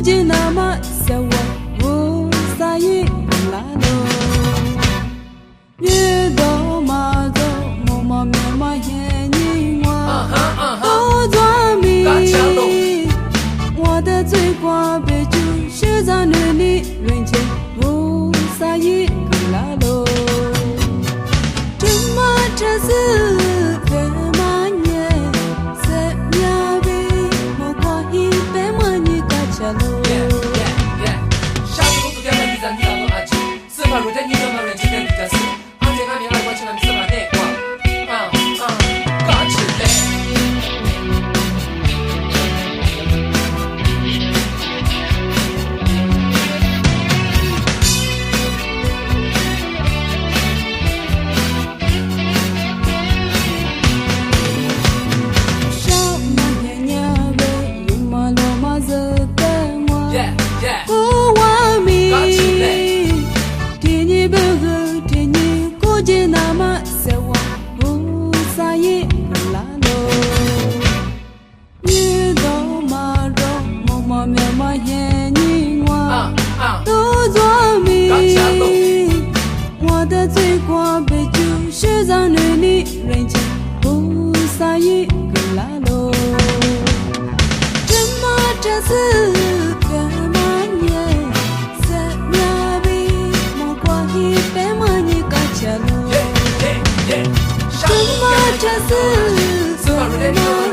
计那么小我不撒一拉喽，越到马走莫么面嘛眼睛我都装迷，我的嘴瓜被就写在那里人间不撒一拉喽，这么这是如今你怎么人今天比较死？而且看你爱过去了，你怎么得过？搞起来！少马天涯为有马罗马子的我，不完美。搞起来！那么小我不撒一拉喽，遇到马肉默默渺茫眼睛我都做迷，我的嘴瓜被就写在那里人间不撒一拉喽，这么这是这是什么？